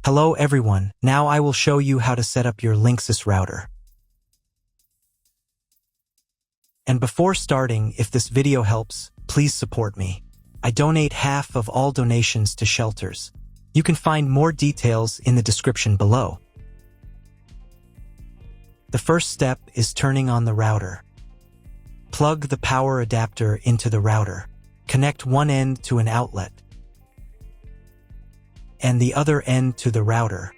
Hello everyone, now I will show you how to set up your LINKSYS router. And before starting, if this video helps, please support me. I donate half of all donations to shelters. You can find more details in the description below. The first step is turning on the router. Plug the power adapter into the router. Connect one end to an outlet and the other end to the router.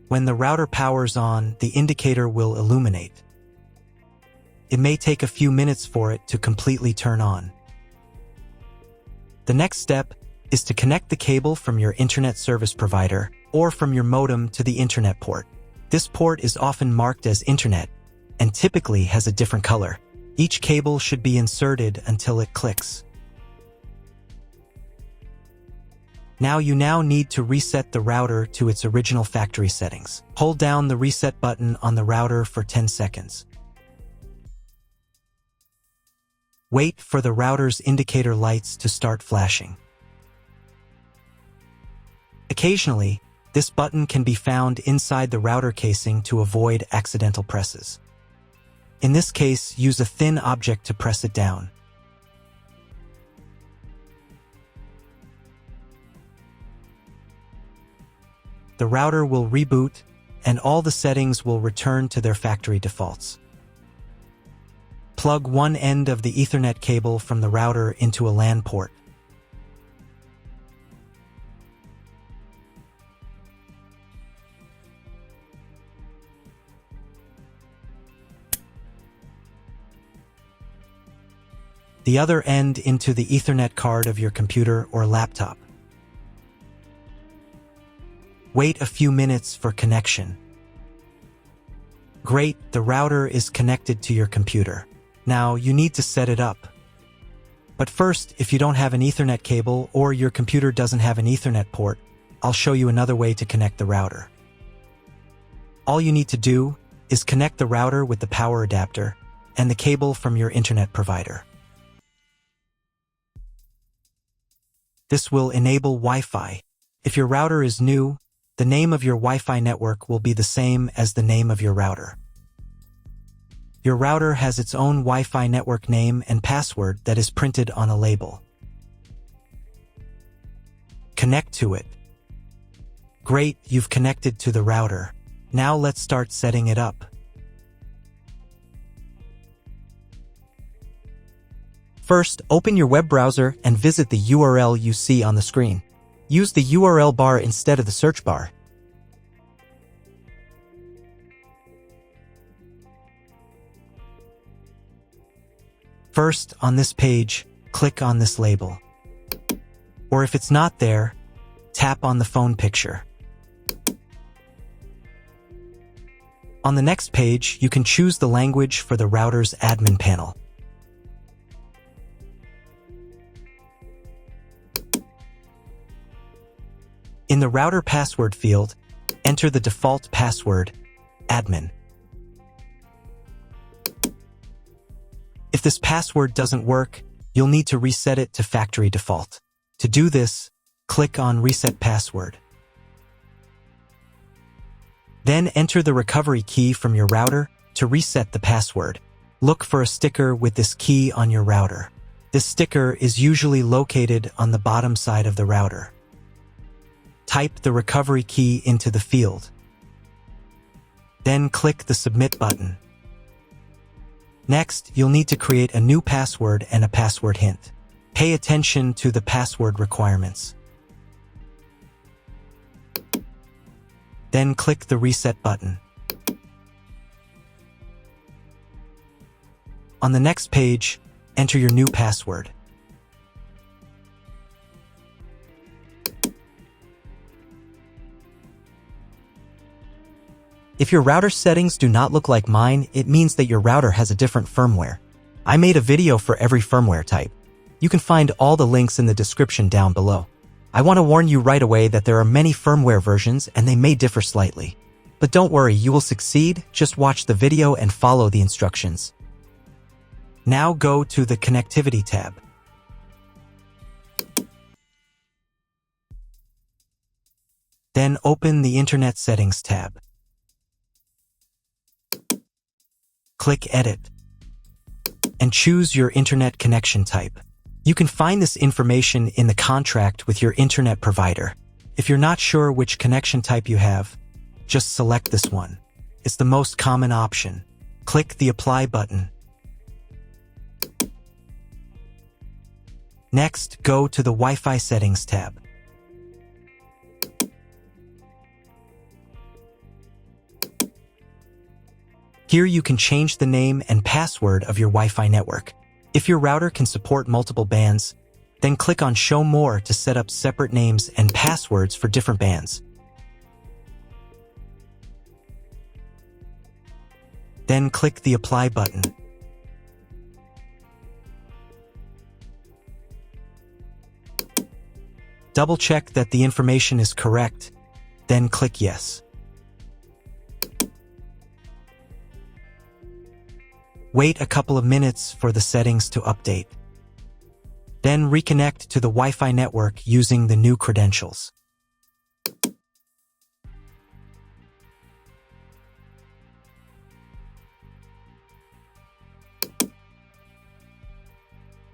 When the router powers on, the indicator will illuminate. It may take a few minutes for it to completely turn on. The next step is to connect the cable from your internet service provider or from your modem to the internet port. This port is often marked as internet and typically has a different color. Each cable should be inserted until it clicks. You now need to reset the router to its original factory settings. Hold down the reset button on the router for 10 seconds. Wait for the router's indicator lights to start flashing. Occasionally, this button can be found inside the router casing to avoid accidental presses. In this case, use a thin object to press it down. The router will reboot, and all the settings will return to their factory defaults. Plug one end of the Ethernet cable from the router into a LAN port. The other end into the Ethernet card of your computer or laptop. Wait a few minutes for connection. Great, the router is connected to your computer. Now you need to set it up. But first, if you don't have an Ethernet cable or your computer doesn't have an Ethernet port, I'll show you another way to connect the router. All you need to do is connect the router with the power adapter and the cable from your internet provider. This will enable Wi-Fi. If your router is new, the name of your Wi-Fi network will be the same as the name of your router. Your router has its own Wi-Fi network name and password that is printed on a label. Connect to it. Great, you've connected to the router. Now let's start setting it up. First, open your web browser and visit the URL you see on the screen. Use the URL bar instead of the search bar. First, on this page, click on this label. Or if it's not there, tap on the phone picture. On the next page, you can choose the language for the router's admin panel. In the router password field, enter the default password, admin. If this password doesn't work, you'll need to reset it to factory default. To do this, click on Reset Password. Then enter the recovery key from your router to reset the password. Look for a sticker with this key on your router. This sticker is usually located on the bottom side of the router. Type the recovery key into the field. Then click the Submit button. Next, you'll need to create a new password and a password hint. Pay attention to the password requirements. Then click the Reset button. On the next page, enter your new password. If your router settings do not look like mine, it means that your router has a different firmware. I made a video for every firmware type. You can find all the links in the description down below. I want to warn you right away that there are many firmware versions and they may differ slightly. But don't worry, you will succeed, just watch the video and follow the instructions. Now go to the Connectivity tab. Then open the Internet Settings tab. Click Edit and choose your internet connection type. You can find this information in the contract with your internet provider. If you're not sure which connection type you have, just select this one. It's the most common option. Click the Apply button. Next, go to the Wi-Fi Settings tab. Here you can change the name and password of your Wi-Fi network. If your router can support multiple bands, then click on Show More to set up separate names and passwords for different bands. Then click the Apply button. Double-check that the information is correct, then click Yes. Wait a couple of minutes for the settings to update. Then reconnect to the Wi-Fi network using the new credentials.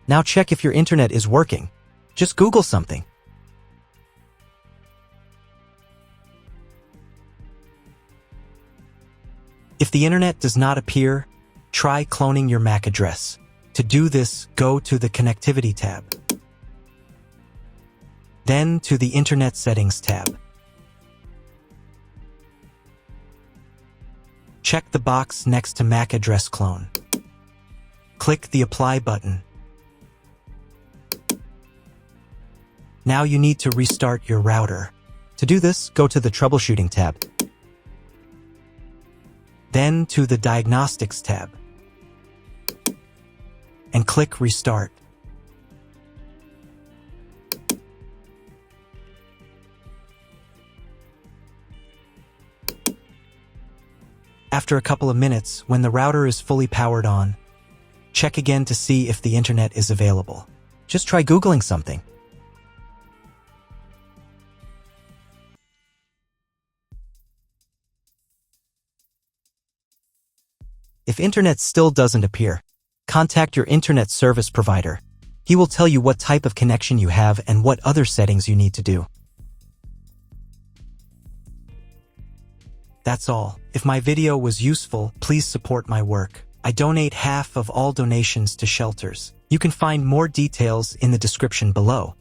Now check if your internet is working. Just Google something. If the internet does not appear, try cloning your MAC address. To do this, go to the Connectivity tab. Then to the Internet Settings tab. Check the box next to MAC address clone. Click the Apply button. Now you need to restart your router. To do this, go to the Troubleshooting tab. Then to the Diagnostics tab. And click Restart. After a couple of minutes, when the router is fully powered on, check again to see if the internet is available. Just try Googling something. If internet still doesn't appear, contact your internet service provider. He will tell you what type of connection you have and what other settings you need to do. That's all. If my video was useful, please support my work. I donate half of all donations to shelters. You can find more details in the description below.